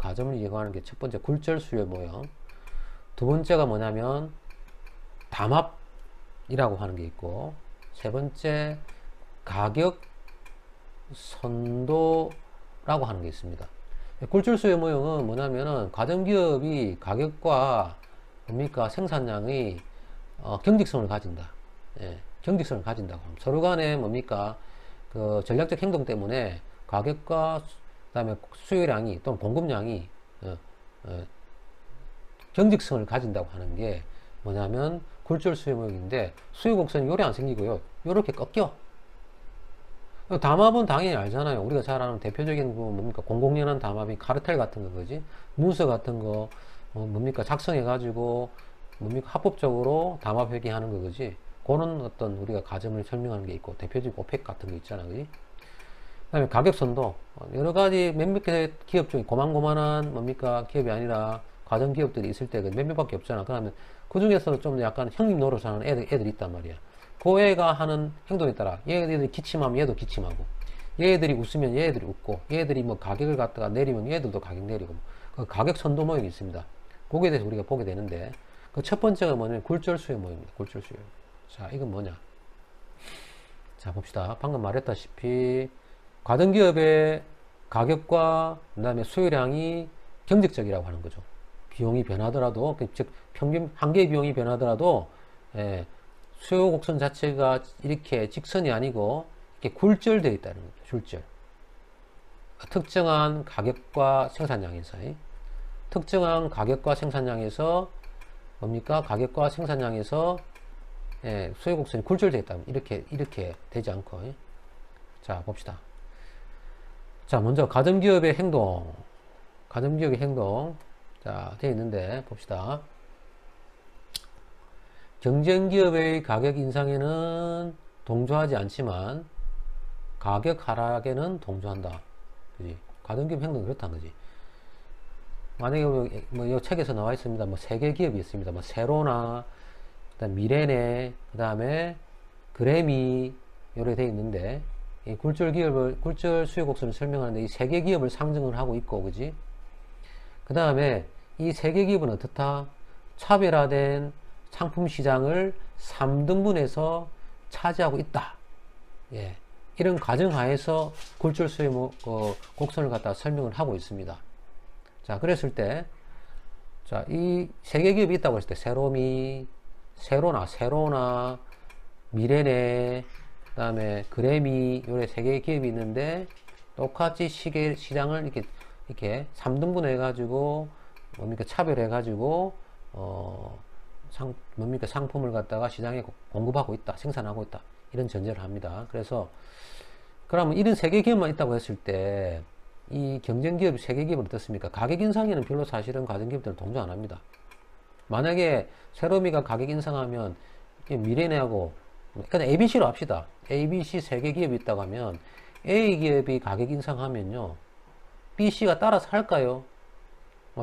가점을 이용하는 게 첫 번째 굴절 수요 모형. 두 번째가 뭐냐면 담합이라고 하는 게 있고, 세 번째 가격 선도라고 하는 게 있습니다. 굴절 수요 모형은 뭐냐면은 가정기업이 가격과 뭡니까 생산량의 경직성을 가진다. 예, 경직성을 가진다고 합니다. 서로 간에 뭡니까 그 전략적 행동 때문에 가격과 그다음에 수요량이 또는 공급량이 경직성을 가진다고 하는 게 뭐냐면 굴절 수요 모형인데, 수요 곡선이 요래 안 생기고요, 요렇게 꺾여. 담합은 당연히 알잖아요. 우리가 잘 아는 대표적인 거 뭡니까 공공연한 담합이 카르텔 같은 거, 그지? 문서 같은 거 뭡니까 작성해 가지고 뭡니까 합법적으로 담합 회계하는 거, 그지? 그런 어떤 우리가 가점을 설명하는 게 있고, 대표적인 오펙 같은 거 있잖아, 그지? 그 다음에 가격선도, 여러 가지 몇몇 개 기업 중에 고만고만한 뭡니까 기업이 아니라 가정 기업들이 있을 때 몇몇 밖에 없잖아. 그러면 그 중에서도 좀 약간 형님 노릇하는 애들이 있단 말이야. 그 애가 하는 행동에 따라 얘들이 기침하면 얘도 기침하고, 얘들이 웃으면 얘들이 웃고, 얘들이 뭐 가격을 갖다가 내리면 얘들도 가격 내리고, 그 가격 선도 모형이 있습니다. 거기에 대해서 우리가 보게 되는데, 그 첫 번째가 뭐냐면 굴절 수요 모형입니다. 굴절 수요. 자, 이건 뭐냐? 자, 봅시다. 방금 말했다시피 가정기업의 가격과 그 다음에 수요량이 경직적이라고 하는 거죠. 비용이 변하더라도, 즉 평균 한 개의 비용이 변하더라도 수요 곡선 자체가 이렇게 직선이 아니고 이렇게 굴절되어 있다는 거죠. 굴절. 특정한 가격과 생산량에서 특정한 가격과 생산량에서 뭡니까 가격과 생산량에서 수요 곡선이 굴절되어 있다면 이렇게 되지 않고. 자, 봅시다. 자, 먼저 가정기업의 행동. 가정기업의 행동. 자, 되어 있는데 봅시다. 경쟁기업의 가격 인상에는 동조하지 않지만 가격 하락에는 동조한다. 그지? 가정기업 행동이 그렇다는 거지. 만약에 뭐 이 책에서 나와 있습니다. 뭐 세 개 기업이 있습니다. 뭐 세로나, 그다음 미래네, 그다음에 그래미 이렇게 되어 있는데, 이 굴절 수요 곡선을 설명하는데 이 세 개 기업을 상징을 하고 있고, 그지? 그 다음에 이 세 개 기업은 어떻다? 차별화된 상품 시장을 3등분해서 차지하고 있다. 예. 이런 가정하에서 굴절 수요 곡선을 갖다 설명을 하고 있습니다. 자, 그랬을 때, 자, 이 세 개 기업이 있다고 했을 때, 세로나, 미래네, 그 다음에 그래미, 요래 세 개의 기업이 있는데, 똑같이 시장을 이렇게 3등분 해가지고, 뭡니까, 차별해가지고, 뭡니까, 상품을 갖다가 시장에 공급하고 있다, 생산하고 있다. 이런 전제를 합니다. 그래서, 그러면 이런 세 개 기업만 있다고 했을 때, 이 경쟁기업 세 개 기업은 어떻습니까? 가격 인상에는 별로 사실은 가정기업들은 동조 안 합니다. 만약에 세로미가 가격 인상하면 미래네하고, 그냥 ABC로 합시다. ABC 세 개 기업이 있다고 하면 A 기업이 가격 인상하면요, BC가 따라서 할까요?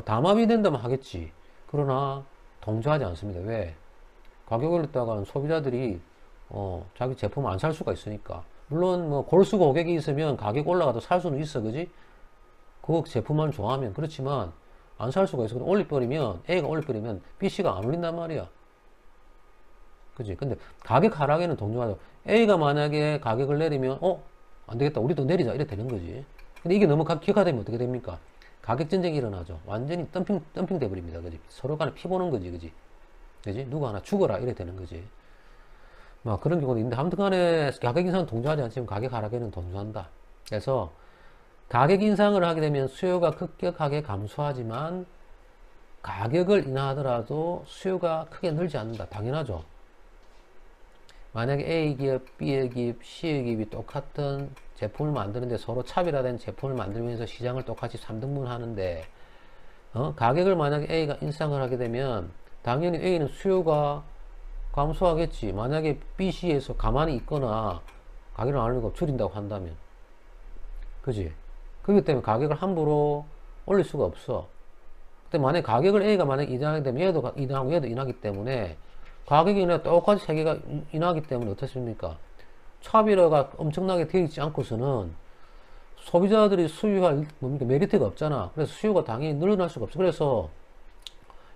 담합이 된다면 하겠지. 그러나 동조하지 않습니다. 왜? 가격을 올렸다가는 소비자들이 자기 제품을 안 살 수가 있으니까. 물론 뭐 골수 고객이 있으면 가격 올라가도 살 수는 있어, 그지? 그 제품만 좋아하면. 그렇지만 안 살 수가 있어. 올려버리면, A가 올려버리면 BC가 안 올린단 말이야. 그지? 근데 가격 하락에는 동조하죠. A가 만약에 가격을 내리면 안 되겠다, 우리도 내리자, 이래 되는 거지. 근데 이게 너무 기화되면 어떻게 됩니까? 가격 전쟁이 일어나죠. 완전히 덤핑 돼버립니다. 그지? 서로 간에 피 보는 거지, 그지? 그지? 누가 하나 죽어라, 이래 되는 거지. 막 그런 경우도 있는데, 아무튼 간에 가격 인상은 동조하지 않지만 가격 하락에는 동조한다. 그래서 가격 인상을 하게 되면 수요가 급격하게 감소하지만 가격을 인하하더라도 수요가 크게 늘지 않는다. 당연하죠. 만약에 A 기업, B 기업, C 기업이 똑같은 제품을 만드는데 서로 차별화된 제품을 만들면서 시장을 똑같이 3등분 하는데, 가격을 만약에 A가 인상을 하게 되면 당연히 A는 수요가 감소하겠지. 만약에 B, C에서 가만히 있거나 가격을 안 올리고 줄인다고 한다면. 그지? 그렇기 때문에 가격을 함부로 올릴 수가 없어. 근데 만약에 가격을 A가 만약에 인하하게 되면 얘도 인하하고 얘도 인하기 때문에, 가격이 인하 똑같이 세 개가 인하기 때문에 어떻습니까? 차별화가 엄청나게 되어 있지 않고서는 소비자들이 수요할 뭡니까 메리트가 없잖아. 그래서 수요가 당연히 늘어날 수가 없어. 그래서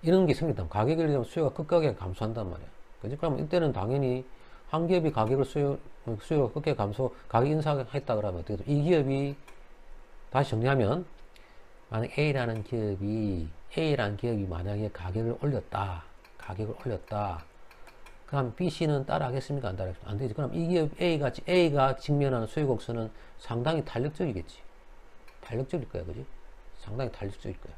이런 게 생긴다. 가격을 되면 수요가 급격하게 감소한단 말이야. 그지? 그러면 이때는 당연히 한 기업이 가격을 수요가 급격하게 감소, 가격 인상했다 그러면 어떻게 돼? 이 기업이 다시 정리하면 만약 A라는 기업이 만약에 가격을 올렸다. 그럼 B, C는 따라 하겠습니까? 안 따라? 안 되지. 그럼 이 기업 A가 직면하는 수요 곡선은 상당히 탄력적이겠지. 탄력적일 거야. 그지? 상당히 탄력적일 거야.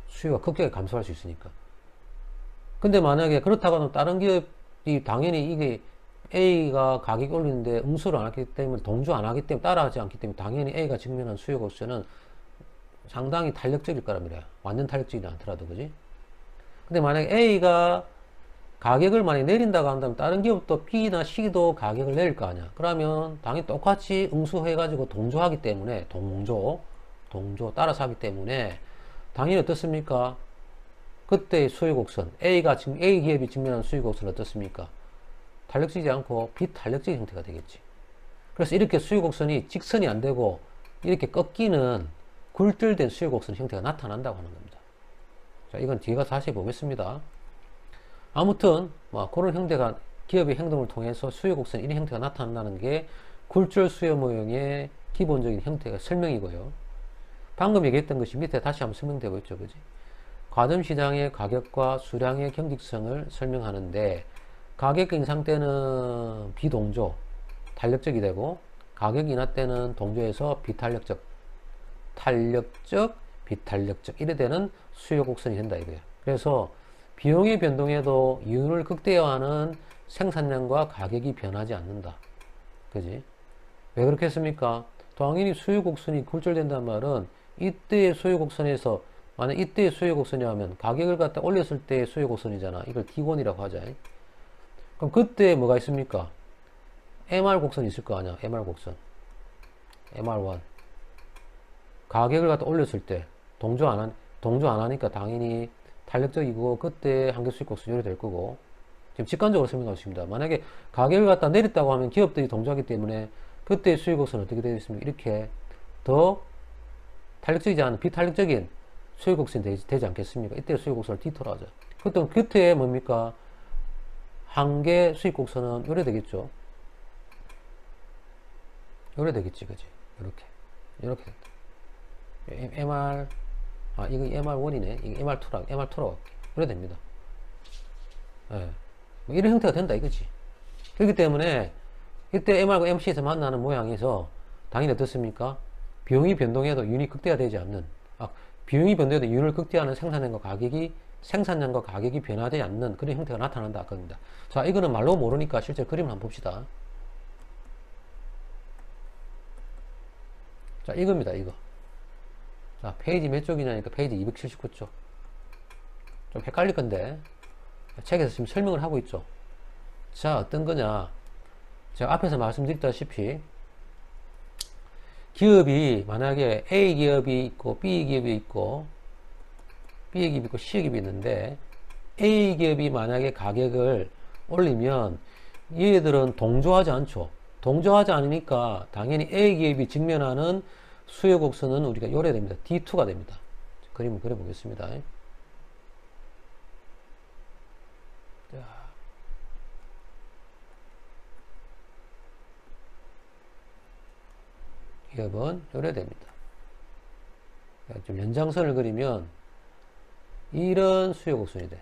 수요가 급격하게 감소할 수 있으니까. 근데 만약에 그렇다고 하면 다른 기업이 당연히 이게 A가 가격 올리는데 응수를 안 하기 때문에 동조 안 하기 때문에 따라하지 않기 때문에 당연히 A가 직면한 수요 곡선은 상당히 탄력적일 거란 말이야. 완전 탄력적이지 않더라도 그지? 근데 만약에 A가 가격을 많이 내린다고 한다면 다른 기업도 B나 C도 가격을 내릴 거 아니야. 그러면 당연히 똑같이 응수해가지고 동조하기 때문에 동조 따라서 하기 때문에 당연히 어떻습니까? 그때의 수요곡선 A 기업이 직면한 수요곡선은 어떻습니까? 탄력적이지 않고 비탄력적인 형태가 되겠지. 그래서 이렇게 수요곡선이 직선이 안 되고 이렇게 꺾이는 굴절된 수요곡선 형태가 나타난다고 하는 겁니다. 자, 이건 뒤에 가서 다시 보겠습니다. 아무튼 그런 형태가 기업의 행동을 통해서 수요곡선 이런 형태가 나타난다는 게 굴절 수요 모형의 기본적인 형태가 설명이고요. 방금 얘기했던 것이 밑에 다시 한번 설명되고 있죠. 그지? 과점시장의 가격과 수량의 경직성을 설명하는데 가격 인상 때는 비동조, 탄력적이 되고 가격 인하 때는 동조에서 비탄력적, 탄력적, 비탄력적 이래 되는 수요 곡선이 된다 이거예요. 그래서 비용의 변동에도 이윤을 극대화하는 생산량과 가격이 변하지 않는다. 그지? 왜 그렇게 했습니까? 당연히 수요 곡선이 굴절된다는 말은 이때의 수요 곡선에서 만약 이때의 수요 곡선이라면 가격을 갖다 올렸을 때의 수요 곡선이잖아. 이걸 T1이라고 하자. 그럼 그때 뭐가 있습니까? MR 곡선이 있을 거 아니야. MR 곡선. MR1. 가격을 갖다 올렸을 때 동조 안 하니까 당연히 탄력적이고 그때 한계 수익 곡선이 요래될 거고 지금 직관적으로 설명하겠습니다. 만약에 가격을 갖다 내렸다고 하면 기업들이 동조하기 때문에 그때 수익 곡선은 어떻게 되어 있습니까? 이렇게 더 탄력적이지 않은 비탄력적인 수익 곡선이 되지 않겠습니까? 이때 수익 곡선을 T2로 하자. 그때 뭡니까? 한계 수익 곡선은 요래 되겠죠. 요래 되겠지, 그지? 이렇게 된다. MR 이거 MR1이네. 이거 MR2라고 할게. 그래 됩니다. 예. 이런 형태가 된다 이거지. 그렇기 때문에 이때 MR과 MC에서 만나는 모양에서 당연히 어떻습니까? 비용이 변동해도 윤이 극대화되지 않는 비용이 변동해도 윤을 극대화하는 생산량과 가격이 변화되지 않는 그런 형태가 나타난다 겁니다. 자, 이거는 말로 모르니까 실제 그림을 한번 봅시다. 자, 이겁니다. 이거. 자, 페이지 몇 쪽이냐니까 페이지 279쪽. 좀 헷갈릴 건데 책에서 지금 설명을 하고 있죠. 자, 어떤 거냐. 제가 앞에서 말씀드렸다시피 기업이 만약에 A 기업이 있고 B 기업이 있고 C 기업이 있는데 A 기업이 만약에 가격을 올리면 얘들은 동조하지 않죠. 동조하지 않으니까 당연히 A 기업이 직면하는 수요 곡선은 우리가 요래 됩니다. D2가 됩니다. 그림을 그려보겠습니다. 기업은 요래 됩니다. 좀 연장선을 그리면 이런 수요 곡선이 돼.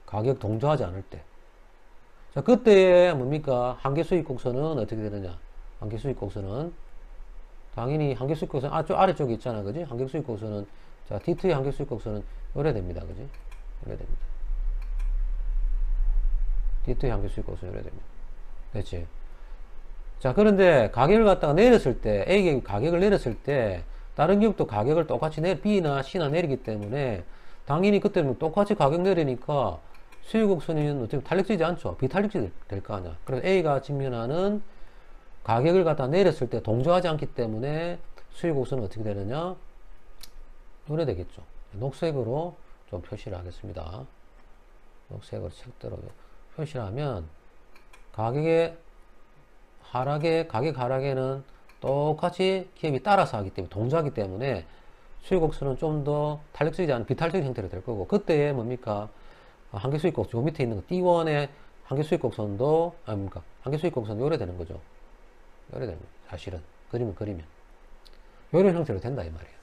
가격 동조하지 않을 때. 자, 그때 뭡니까? 한계 수익 곡선은 어떻게 되느냐? 한계 수익 곡선은 당연히 한계 수익 곡선 아래쪽에 있잖아. 그지? 한계 수익 곡선은 자, D2의 한계 수익 곡선은 요래 됩니다. 그지? 요래 됩니다. D2의 한계 수익 곡선은 요래 됩니다. 됐지? 자, 그런데 가격을 갖다가 내렸을 때, A 기업이 가격을 내렸을 때, 다른 기업도 가격을 똑같이 B나 C나 내리기 때문에, 당연히 그때는 똑같이 가격 내리니까, 수요곡선은 어차피 탄력적이지 않죠. 비탄력적이 될 거 아니야. 그래서 A가 직면하는 가격을 갖다 내렸을 때 동조하지 않기 때문에, 수요곡선은 어떻게 되느냐? 요래 되겠죠. 녹색으로 좀 표시를 하겠습니다. 녹색으로 색대로 표시를 하면, 가격 하락에는 똑같이 기업이 따라서 하기 때문에, 동조하기 때문에 수익곡선은 좀 더 탄력적이지 않은 비탄력적인 형태로 될 거고, 그때에 뭡니까? 한계수익곡선, 요 밑에 있는 거, D1의 한계수익곡선도, 아닙니까? 한계수익곡선도 요래되는 거죠. 요래되는 거죠. 사실은. 그림을 그리면. 요런 형태로 된다, 이 말이에요.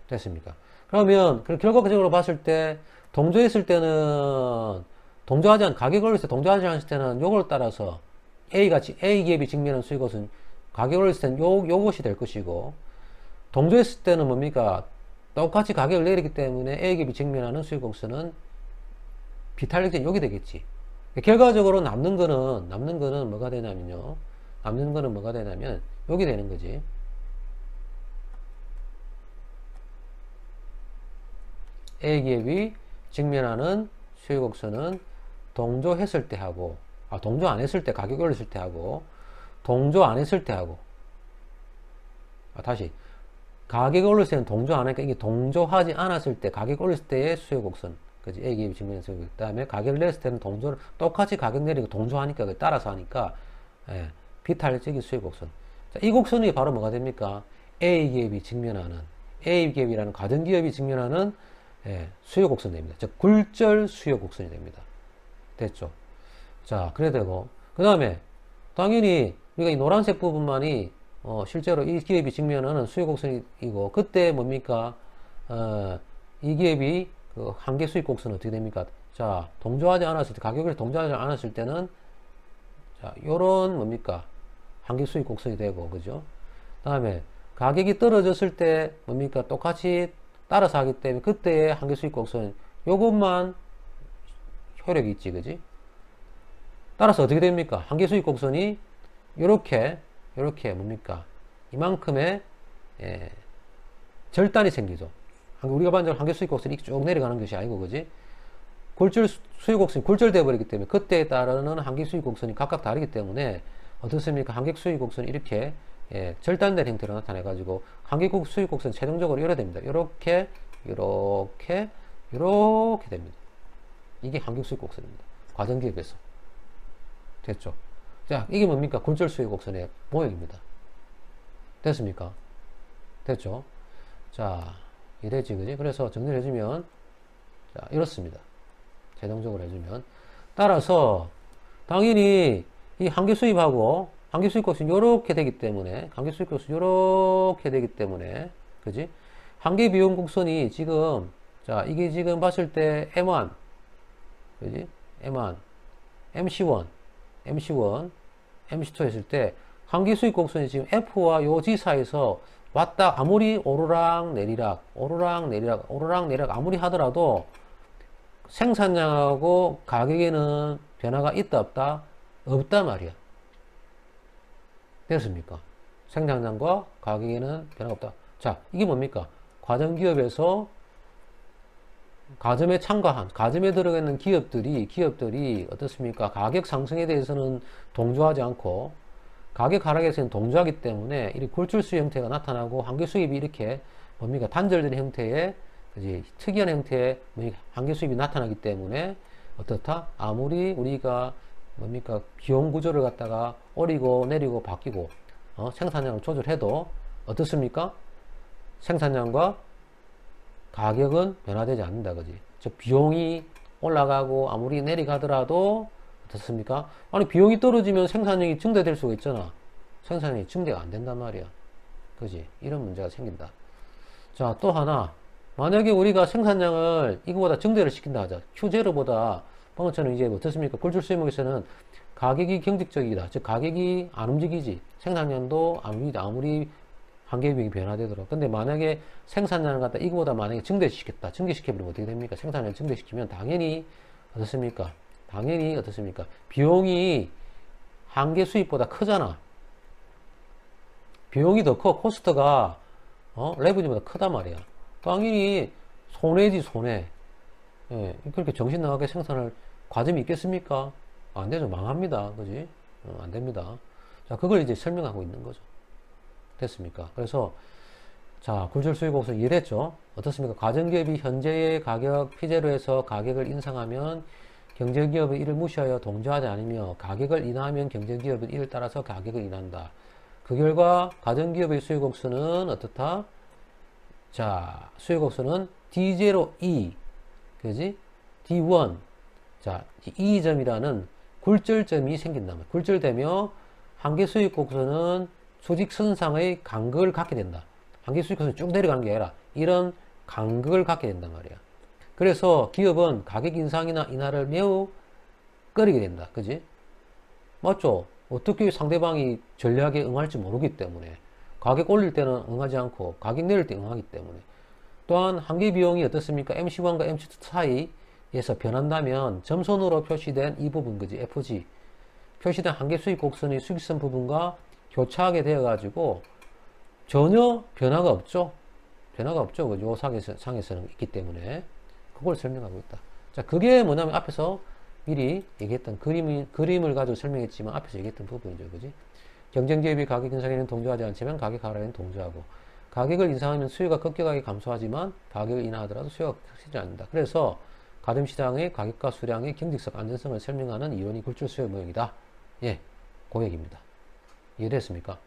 됐습니까? 그러면, 결과적으로 봤을 때, 동조했을 때는, 가격 올렸을 때, 동조하지 않을 때는 요걸 따라서, A 기업이 직면한 수익것은 가격 올렸을 때는 요것이 될 것이고, 동조했을 때는 뭡니까? 똑같이 가격을 내리기 때문에 A 기업이 직면하는 수익곡선은 비탄력적인 요게 되겠지. 결과적으로 남는 거는 뭐가 되냐면요. 요게 되는 거지. A 기업이 직면하는 수익곡선은 동조했을 때 하고, 동조 안 했을 때, 가격 올렸을 때 하고, 동조 안 했을 때 하고, 다시. 가격 올렸을 때는 동조 안 하니까 이게 동조하지 않았을 때, 가격 올렸을 때의 수익곡선. 그지? A 기업이 직면한 수익곡선. 그 다음에 가격을 냈을 때는 똑같이 가격 내리고 동조하니까, 따라서 하니까, 예, 비탄력적인 수익곡선. 자, 이 곡선이 바로 뭐가 됩니까? A 기업이라는 가정기업이 직면하는 수요곡선이 됩니다. 즉 굴절 수요곡선이 됩니다. 됐죠? 자, 그래야 되고, 그 다음에 당연히 우리가 이 노란색 부분만이 실제로 이 기업이 직면하는 수요곡선이고, 그때 뭡니까? 이 기업이 그 한계 수익곡선은 어떻게 됩니까? 자, 동조하지 않았을 때, 가격을 동조하지 않았을 때는, 자, 요런 뭡니까? 한계 수익곡선이 되고, 그죠? 그 다음에 가격이 떨어졌을 때 뭡니까? 똑같이 따라서 하기 때문에 그때의 한계 수익곡선, 요것만 효력이 있지, 그지? 따라서 어떻게 됩니까? 한계 수익곡선이 요렇게 뭡니까? 이만큼의 절단이 생기죠. 우리가 반대로 한계 수익곡선이 쭉 내려가는 것이 아니고, 그지? 굴절 수익곡선이 굴절되어 버리기 때문에 그때에 따르는 한계 수익곡선이 각각 다르기 때문에 어떻습니까? 한계 수익곡선이 이렇게 절단된 형태로 나타내 가지고 한계 수익곡선 최종적으로 이래 됩니다. 이렇게 됩니다. 이게 한계 수익곡선입니다. 과정기업에서. 됐죠? 자, 이게 뭡니까? 굴절 수익곡선의 모형입니다. 됐습니까? 됐죠? 자, 이래지, 그지? 그래서 정리를 해주면, 자, 이렇습니다. 최종적으로 해주면. 따라서, 당연히, 이 한계 수입하고, 한계 수익곡선이 요렇게 되기 때문에, 그지? 한계 비용 곡선이 지금, 자, 이게 지금 봤을 때 M1, 그지? M1, MC1, MC2 했을 때, 한계 수익 곡선이 지금 F와 요 G 사이에서 왔다, 아무리 오르락 내리락 아무리 하더라도 생산량하고 가격에는 변화가 있다, 없다? 없다 말이야. 됐습니까? 생산량과 가격에는 변화가 없다. 자, 이게 뭡니까? 과정기업에서 가점에 참가한, 가점에 들어가 있는 기업들이 어떻습니까? 가격 상승에 대해서는 동조하지 않고, 가격 하락에서는 동조하기 때문에, 이 굴절수 형태가 나타나고, 한계 수입이 이렇게, 뭡니까? 단절된 형태의, 그지? 특이한 형태의 한계 수입이 나타나기 때문에, 어떻다? 아무리 우리가, 뭡니까? 비용 구조를 갖다가 오리고 내리고 바뀌고, 생산량을 조절해도, 어떻습니까? 생산량과 가격은 변화되지 않는다, 그지? 즉, 비용이 올라가고 아무리 내려가더라도 어떻습니까? 아니, 비용이 떨어지면 생산량이 증대될 수가 있잖아. 생산량이 증대가 안 된단 말이야. 그지? 이런 문제가 생긴다. 자, 또 하나. 만약에 우리가 생산량을 이거보다 증대를 시킨다 하자. Q0보다, 방금 전에 이제 어떻습니까? 굴절 수익목에서는 가격이 경직적이다. 즉, 가격이 안 움직이지. 생산량도 안 움직이지. 아무리 한계 비용이 변화되도록. 근데 만약에 생산량을 갖다 이거보다 만약에 증대시켰다. 증대시켜버리면 어떻게 됩니까? 생산량을 증대시키면 당연히 어떻습니까? 비용이 한계 수입보다 크잖아. 비용이 더 커. 코스트가, 레버리지보다 크단 말이야. 당연히 손해지, 손해. 예, 그렇게 정신 나가게 생산할 과점이 있겠습니까? 안 되죠. 망합니다. 그지? 안 됩니다. 자, 그걸 이제 설명하고 있는 거죠. 됐습니까? 그래서 자, 굴절 수익곡선 이해됐죠? 어떻습니까? 가정기업이 현재의 가격 피제로해서 가격을 인상하면 경쟁기업은 이를 무시하여 동조하지 않으며 가격을 인하하면 경쟁기업은 이를 따라서 가격을 인한다. 그 결과 가정기업의 수익옥수는 어떻다? 자, 수익옥수는 D0E, 그지? D1. 자, E점이라는 굴절점이 생긴다. 굴절되며 한계 수익곡선은 수직선상의 간극을 갖게 된다. 한계 수익곡선이 쭉 내려가는 게 아니라 이런 간극을 갖게 된단 말이야. 그래서 기업은 가격 인상이나 인하를 매우 꺼리게 된다. 그지? 맞죠? 어떻게 상대방이 전략에 응할지 모르기 때문에 가격 올릴 때는 응하지 않고 가격 내릴 때 응하기 때문에 또한 한계 비용이 어떻습니까? MC1과 MC2 사이에서 변한다면 점선으로 표시된 이 부분, 그지? FG 표시된 한계 수익 곡선의 수익선 부분과 교차하게 되어 가지고 전혀 변화가 없죠. 변화가 없죠. 그죠? 상에서는 있기 때문에 그걸 설명하고 있다. 자, 그게 뭐냐면 앞에서 미리 얘기했던 그림을 가지고 설명했지만 앞에서 얘기했던 부분이죠. 그지? 경쟁기업이 가격 인상에는 동조하지 않지만 가격 하락에는 동조하고 가격을 인상하면 수요가 급격하게 감소하지만 가격을 인하하더라도 수요가 크지 않는다. 그래서 가점시장의 가격과 수량의 경직성, 안전성을 설명하는 이론이 굴절 수요 모형이다. 예, 고역입니다. 이해됐습니까?